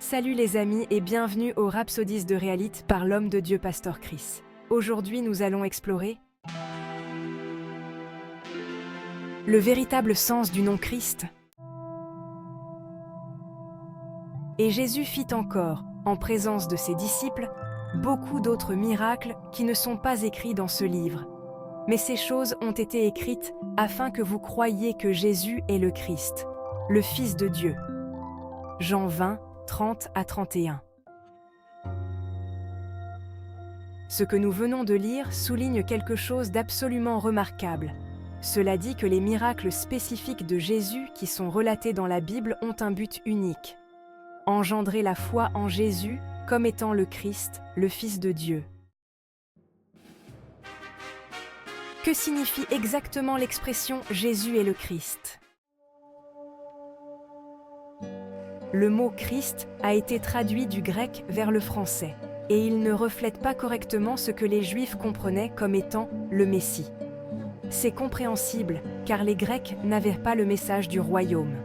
Salut les amis et bienvenue au Rhapsodies de Réalite par l'homme de Dieu Pasteur Chris. Aujourd'hui nous allons explorer le véritable sens du nom Christ. Et Jésus fit encore, en présence de ses disciples, beaucoup d'autres miracles qui ne sont pas écrits dans ce livre. Mais ces choses ont été écrites afin que vous croyiez que Jésus est le Christ, le Fils de Dieu. Jean 20, 30 à 31. Ce que nous venons de lire souligne quelque chose d'absolument remarquable. Cela dit que les miracles spécifiques de Jésus qui sont relatés dans la Bible ont un but unique: engendrer la foi en Jésus comme étant le Christ, le Fils de Dieu. Que signifie exactement l'expression « Jésus est le Christ » ? Le mot « Christ » a été traduit du grec vers le français, et il ne reflète pas correctement ce que les Juifs comprenaient comme étant le Messie. C'est compréhensible, car les Grecs n'avaient pas le message du royaume.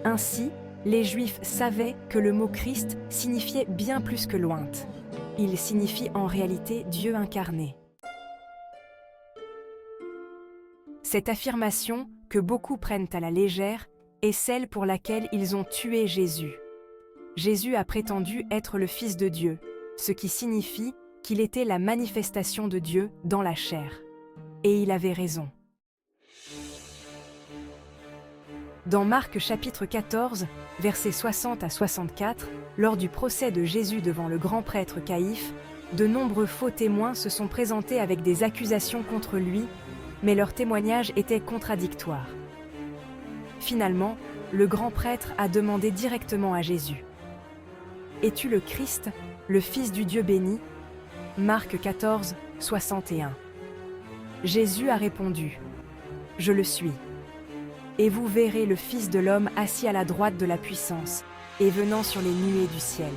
Ainsi, les Juifs savaient que le mot « Christ » signifiait bien plus que lointe. Il signifie en réalité Dieu incarné. Cette affirmation, que beaucoup prennent à la légère, est celle pour laquelle ils ont tué Jésus. Jésus a prétendu être le Fils de Dieu, ce qui signifie qu'il était la manifestation de Dieu dans la chair. Et il avait raison. Dans Marc chapitre 14, versets 60 à 64, lors du procès de Jésus devant le grand prêtre Caïphe, de nombreux faux témoins se sont présentés avec des accusations contre lui, mais leurs témoignages étaient contradictoires. Finalement, le grand prêtre a demandé directement à Jésus: « Es-tu le Christ, le Fils du Dieu béni ?» Marc 14, 61. Jésus a répondu: « Je le suis. Et vous verrez le Fils de l'homme assis à la droite de la puissance et venant sur les nuées du ciel. »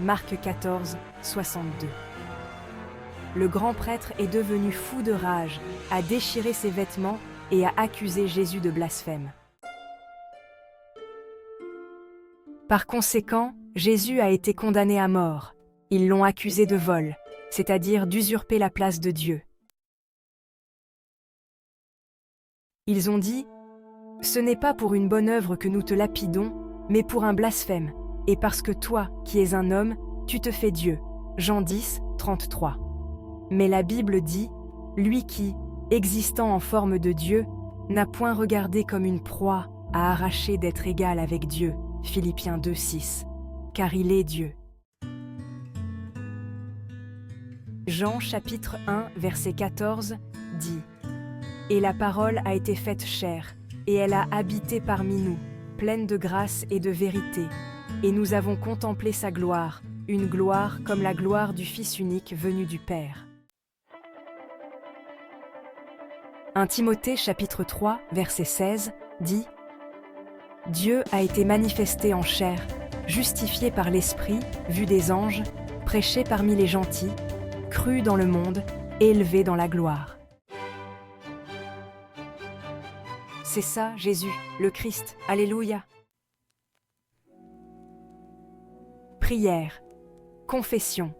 Marc 14, 62. Le grand prêtre est devenu fou de rage, a déchiré ses vêtements et a accusé Jésus de blasphème. Par conséquent, Jésus a été condamné à mort. Ils l'ont accusé de vol, c'est-à-dire d'usurper la place de Dieu. Ils ont dit: « Ce n'est pas pour une bonne œuvre que nous te lapidons, mais pour un blasphème, et parce que toi, qui es un homme, tu te fais Dieu. » Jean 10, 33. Mais la Bible dit: « Lui qui, existant en forme de Dieu, n'a point regardé comme une proie à arracher d'être égal avec Dieu. » Philippiens 2, 6. Car il est Dieu. Jean chapitre 1, verset 14, dit: « Et la parole a été faite chair, et elle a habité parmi nous, pleine de grâce et de vérité. Et nous avons contemplé sa gloire, une gloire comme la gloire du Fils unique venu du Père. » 1 Timothée chapitre 3, verset 16, dit: « Dieu a été manifesté en chair, justifié par l'Esprit, vu des anges, prêché parmi les gentils, cru dans le monde, élevé dans la gloire. » C'est ça, Jésus, le Christ. Alléluia. Prière. Confession.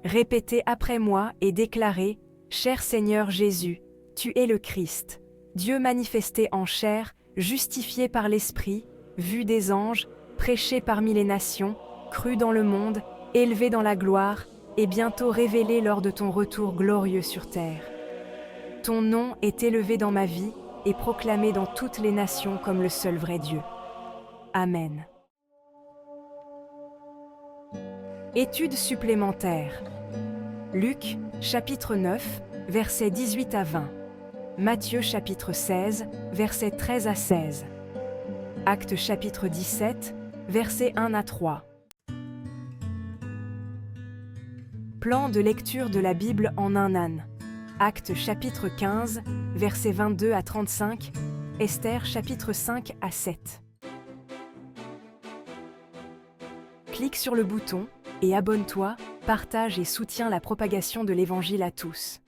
Répétez après moi et déclarez: « Cher Seigneur Jésus, tu es le Christ, Dieu manifesté en chair, justifié par l'Esprit, vu des anges, prêché parmi les nations, cru dans le monde, élevé dans la gloire, et bientôt révélé lors de ton retour glorieux sur terre. Ton nom est élevé dans ma vie et proclamé dans toutes les nations comme le seul vrai Dieu. Amen. » Étude supplémentaire. Luc, chapitre 9, versets 18 à 20. Matthieu chapitre 16, versets 13 à 16. Actes chapitre 17, versets 1 à 3. Plan de lecture de la Bible en un âne. Actes chapitre 15, versets 22 à 35. Esther chapitre 5 à 7. Clique sur le bouton et abonne-toi, partage et soutiens la propagation de l'Évangile à tous.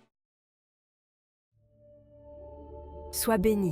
Sois béni.